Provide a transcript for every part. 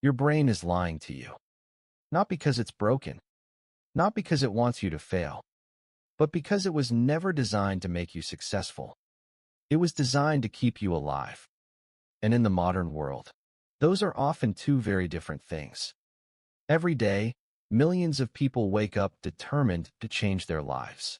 Your brain is lying to you. Not because it's broken, not because it wants you to fail, but because it was never designed to make you successful. It was designed to keep you alive. And in the modern world, those are often two very different things. Every day, millions of people wake up determined to change their lives.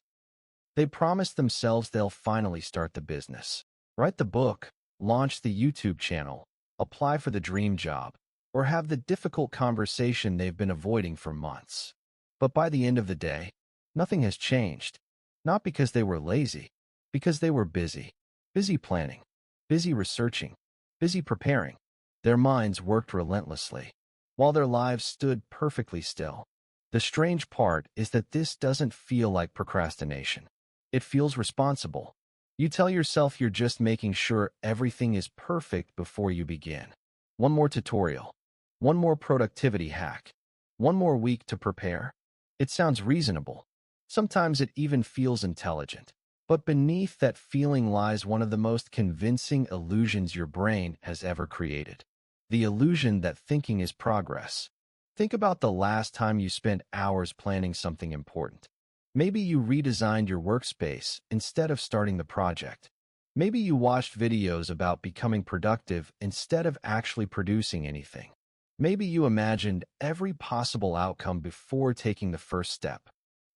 They promise themselves they'll finally start the business, write the book, launch the YouTube channel, apply for the dream job, or have the difficult conversation they've been avoiding for months. But by the end of the day, nothing has changed. Not because they were lazy, because they were busy. Busy planning, busy researching, busy preparing. Their minds worked relentlessly, while their lives stood perfectly still. The strange part is that this doesn't feel like procrastination. It feels responsible. You tell yourself you're just making sure everything is perfect before you begin. One more tutorial, one more productivity hack, one more week to prepare. It sounds reasonable. Sometimes it even feels intelligent. But beneath that feeling lies one of the most convincing illusions your brain has ever created. The illusion that thinking is progress. Think about the last time you spent hours planning something important. Maybe you redesigned your workspace instead of starting the project. Maybe you watched videos about becoming productive instead of actually producing anything. Maybe you imagined every possible outcome before taking the first step.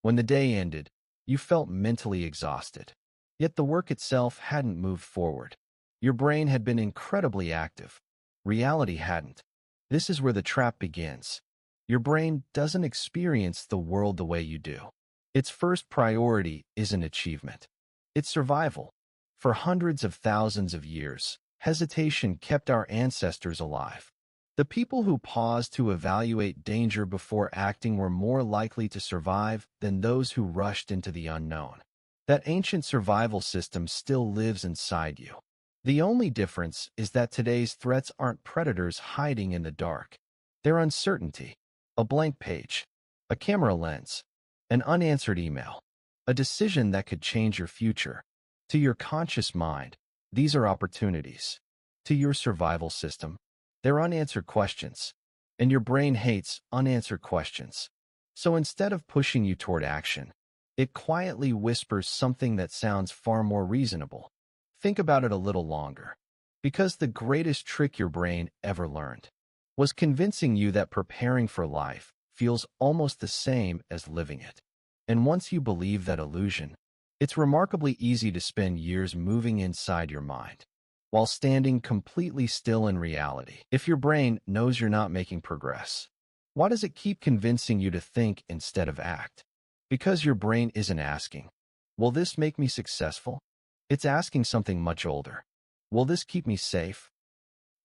When the day ended, you felt mentally exhausted. Yet the work itself hadn't moved forward. Your brain had been incredibly active. Reality hadn't. This is where the trap begins. Your brain doesn't experience the world the way you do. Its first priority isn't achievement. It's survival. For hundreds of thousands of years, hesitation kept our ancestors alive. The people who paused to evaluate danger before acting were more likely to survive than those who rushed into the unknown. That ancient survival system still lives inside you. The only difference is that today's threats aren't predators hiding in the dark. They're uncertainty, a blank page, a camera lens, an unanswered email, a decision that could change your future. To your conscious mind, these are opportunities. To your survival system, they're unanswered questions, and your brain hates unanswered questions. So instead of pushing you toward action, it quietly whispers something that sounds far more reasonable. Think about it a little longer, because the greatest trick your brain ever learned was convincing you that preparing for life feels almost the same as living it. And once you believe that illusion, it's remarkably easy to spend years moving inside your mind, while standing completely still in reality. If your brain knows you're not making progress, why does it keep convincing you to think instead of act? Because your brain isn't asking, will this make me successful? It's asking something much older. Will this keep me safe?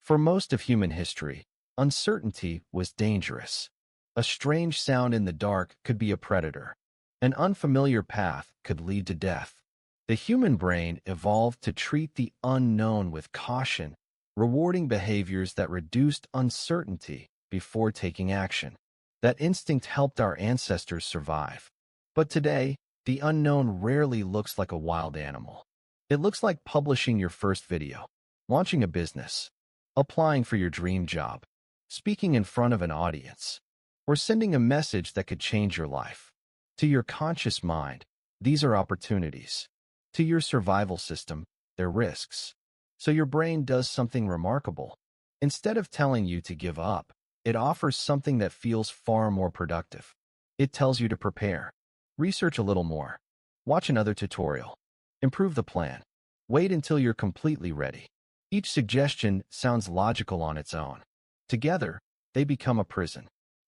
For most of human history, uncertainty was dangerous. A strange sound in the dark could be a predator. An unfamiliar path could lead to death. The human brain evolved to treat the unknown with caution, rewarding behaviors that reduced uncertainty before taking action. That instinct helped our ancestors survive. But today, the unknown rarely looks like a wild animal. It looks like publishing your first video, launching a business, applying for your dream job, speaking in front of an audience, or sending a message that could change your life. To your conscious mind, these are opportunities. To your survival system, they're risks. So your brain does something remarkable. Instead of telling you to give up, it offers something that feels far more productive. It tells you to prepare. Research a little more. Watch another tutorial. Improve the plan. Wait until you're completely ready. Each suggestion sounds logical on its own. Together, they become a prison.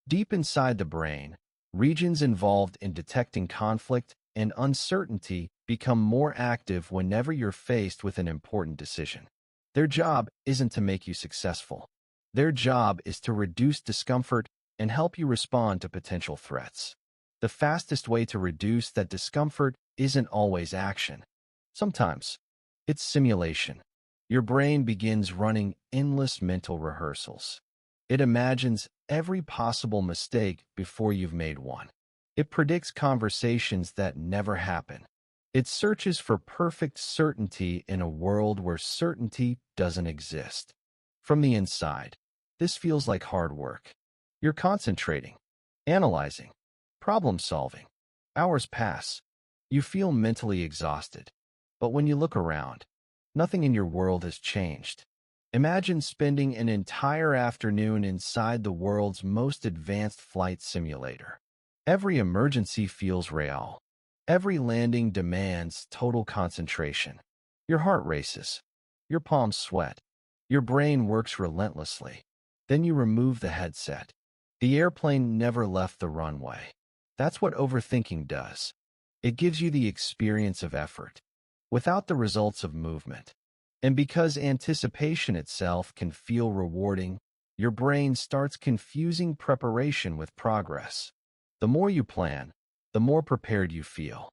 Deep inside the brain, regions involved in detecting conflict and uncertainty become more active whenever you're faced with an important decision. Their job isn't to make you successful. Their job is to reduce discomfort and help you respond to potential threats. The fastest way to reduce that discomfort isn't always action. Sometimes, it's simulation. Your brain begins running endless mental rehearsals. It imagines every possible mistake before you've made one. It predicts conversations that never happen. It searches for perfect certainty in a world where certainty doesn't exist. From the inside, This feels like hard work. You're concentrating, analyzing, problem solving. Hours pass. You feel mentally exhausted. But when you look around, nothing in your world has changed. Imagine spending an entire afternoon inside the world's most advanced flight simulator. Every emergency feels real. Every landing demands total concentration. Your heart races. Your palms sweat. Your brain works relentlessly. Then you remove the headset. The airplane never left the runway. That's what overthinking does. It gives you the experience of effort, without the results of movement. And because anticipation itself can feel rewarding, your brain starts confusing preparation with progress. The more you plan, the more prepared you feel.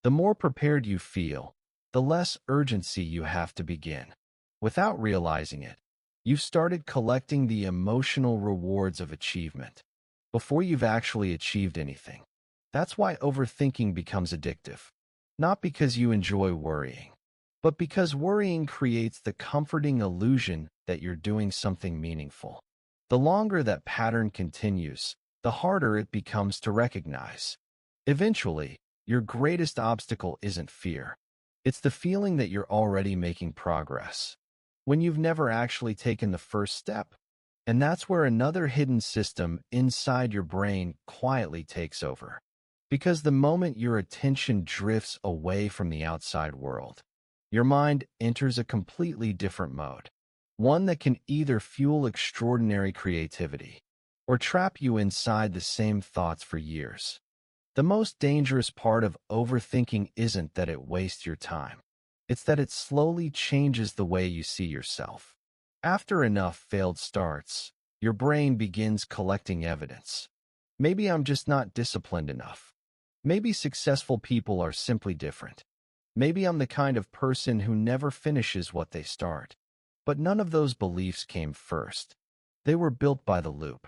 The more prepared you feel, the less urgency you have to begin. Without realizing it, you've started collecting the emotional rewards of achievement before you've actually achieved anything. That's why overthinking becomes addictive. Not because you enjoy worrying, but because worrying creates the comforting illusion that you're doing something meaningful. The longer that pattern continues, the harder it becomes to recognize. Eventually, your greatest obstacle isn't fear. It's the feeling that you're already making progress, when you've never actually taken the first step. And that's where another hidden system inside your brain quietly takes over. Because the moment your attention drifts away from the outside world, your mind enters a completely different mode. One that can either fuel extraordinary creativity or trap you inside the same thoughts for years. The most dangerous part of overthinking isn't that it wastes your time. It's that it slowly changes the way you see yourself. After enough failed starts, your brain begins collecting evidence. Maybe I'm just not disciplined enough. Maybe successful people are simply different. Maybe I'm the kind of person who never finishes what they start. But none of those beliefs came first. They were built by the loop.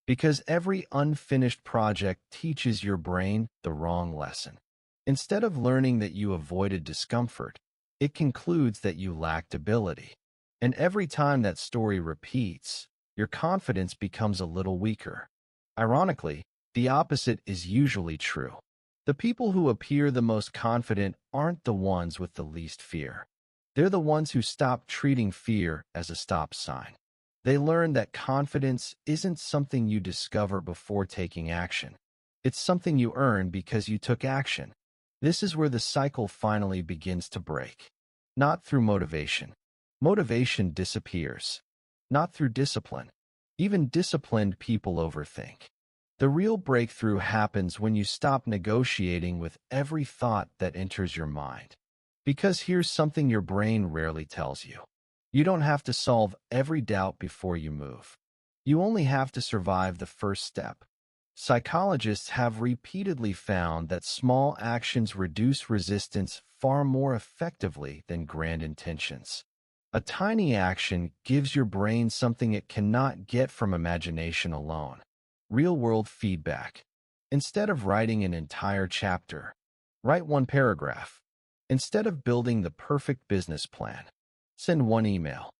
Because every unfinished project teaches your brain the wrong lesson. Instead of learning that you avoided discomfort, it concludes that you lacked ability. And every time that story repeats, your confidence becomes a little weaker. Ironically, the opposite is usually true. The people who appear the most confident aren't the ones with the least fear. They're the ones who stop treating fear as a stop sign. They learn that confidence isn't something you discover before taking action. It's something you earn because you took action. This is where the cycle finally begins to break. Not through motivation. Motivation disappears. Not through discipline. Even disciplined people overthink. The real breakthrough happens when you stop negotiating with every thought that enters your mind. Because here's something your brain rarely tells you. You don't have to solve every doubt before you move. You only have to survive the first step. Psychologists have repeatedly found that small actions reduce resistance far more effectively than grand intentions. A tiny action gives your brain something it cannot get from imagination alone. Real-world feedback. Instead of writing an entire chapter, write one paragraph. Instead of building the perfect business plan, send one email.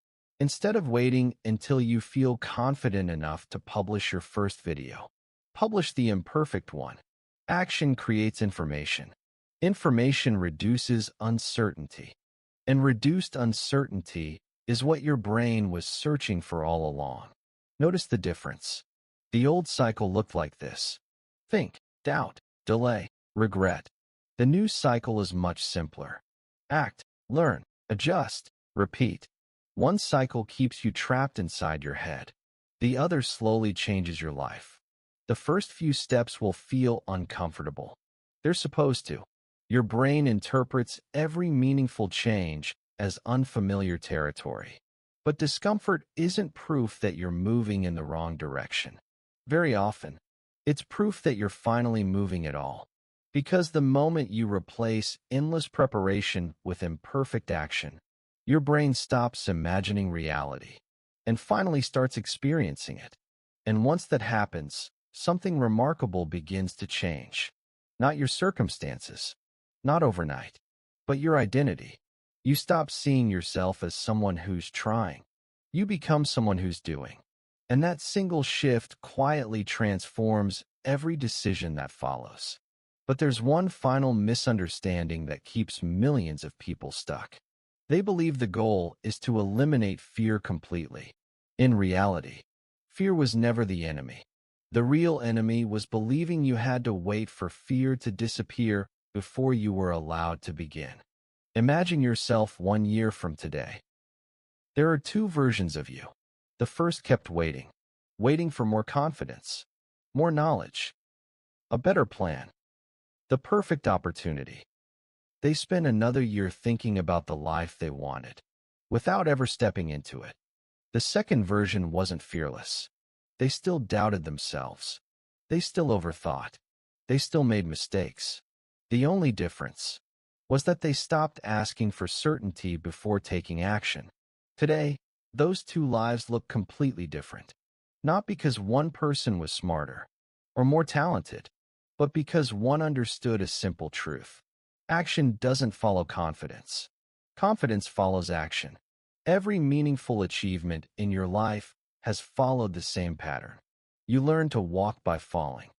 Instead of waiting until you feel confident enough to publish your first video, publish the imperfect one. Action creates information. Information reduces uncertainty. And reduced uncertainty is what your brain was searching for all along. Notice the difference. The old cycle looked like this. Think, doubt, delay, regret. The new cycle is much simpler. Act, learn, adjust, repeat. One cycle keeps you trapped inside your head. The other slowly changes your life. The first few steps will feel uncomfortable. They're supposed to. Your brain interprets every meaningful change as unfamiliar territory. But discomfort isn't proof that you're moving in the wrong direction. Very often, it's proof that you're finally moving at all. Because the moment you replace endless preparation with imperfect action, your brain stops imagining reality and finally starts experiencing it. And once that happens, something remarkable begins to change. Not your circumstances, not overnight, but your identity. You stop seeing yourself as someone who's trying. You become someone who's doing. And that single shift quietly transforms every decision that follows. But there's one final misunderstanding that keeps millions of people stuck. They believe the goal is to eliminate fear completely. In reality, fear was never the enemy. The real enemy was believing you had to wait for fear to disappear before you were allowed to begin. Imagine yourself 1 year from today. There are two versions of you. The first kept waiting, waiting for more confidence, more knowledge, a better plan, the perfect opportunity. They spent another year thinking about the life they wanted, without ever stepping into it. The second version wasn't fearless. They still doubted themselves. They still overthought. They still made mistakes. The only difference was that they stopped asking for certainty before taking action. Today, those two lives look completely different. Not because one person was smarter or more talented, but because one understood a simple truth. Action doesn't follow confidence. Confidence follows action. Every meaningful achievement in your life has followed the same pattern. You learn to walk by falling.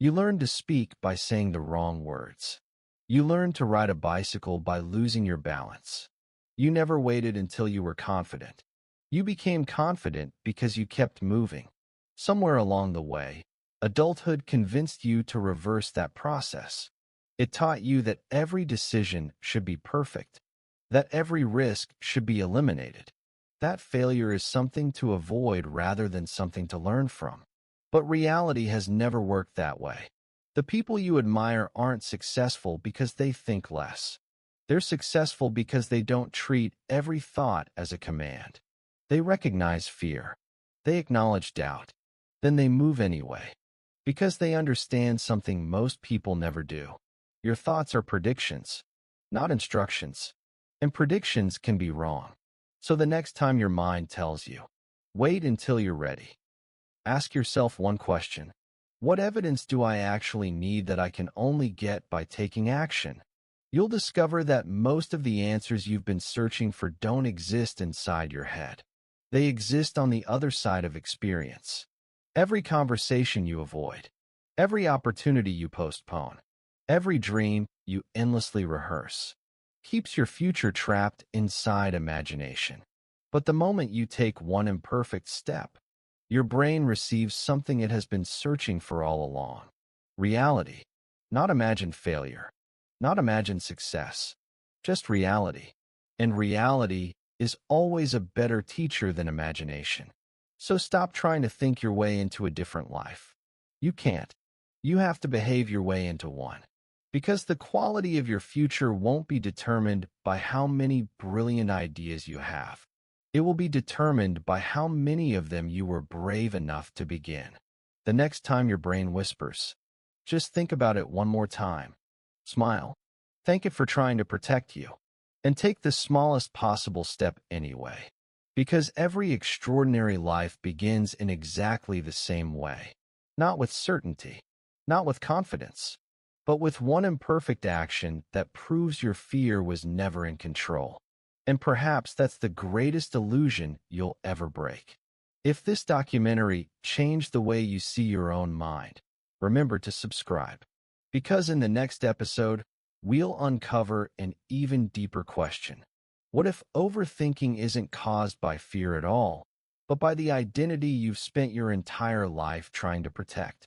You learn to speak by saying the wrong words. You learn to ride a bicycle by losing your balance. You never waited until you were confident. You became confident because you kept moving. Somewhere along the way, adulthood convinced you to reverse that process. It taught you that every decision should be perfect, that every risk should be eliminated, that failure is something to avoid rather than something to learn from. But reality has never worked that way. The people you admire aren't successful because they think less. They're successful because they don't treat every thought as a command. They recognize fear. They acknowledge doubt. Then they move anyway. Because they understand something most people never do. Your thoughts are predictions, not instructions. And predictions can be wrong. So the next time your mind tells you, wait until you're ready. Ask yourself one question. What evidence do I actually need that I can only get by taking action? You'll discover that most of the answers you've been searching for don't exist inside your head. They exist on the other side of experience. Every conversation you avoid, every opportunity you postpone, every dream you endlessly rehearse, keeps your future trapped inside imagination. But the moment you take one imperfect step, your brain receives something it has been searching for all along. Reality, not imagined failure. Not imagined success, just reality. And reality is always a better teacher than imagination. So stop trying to think your way into a different life. You can't. You have to behave your way into one. Because the quality of your future won't be determined by how many brilliant ideas you have. It will be determined by how many of them you were brave enough to begin. The next time your brain whispers, just think about it one more time. Smile. Thank it for trying to protect you. And take the smallest possible step anyway. Because every extraordinary life begins in exactly the same way. Not with certainty, not with confidence, but with one imperfect action that proves your fear was never in control. And perhaps that's the greatest illusion you'll ever break. If this documentary changed the way you see your own mind, remember to subscribe. Because in the next episode, we'll uncover an even deeper question. What if overthinking isn't caused by fear at all, but by the identity you've spent your entire life trying to protect?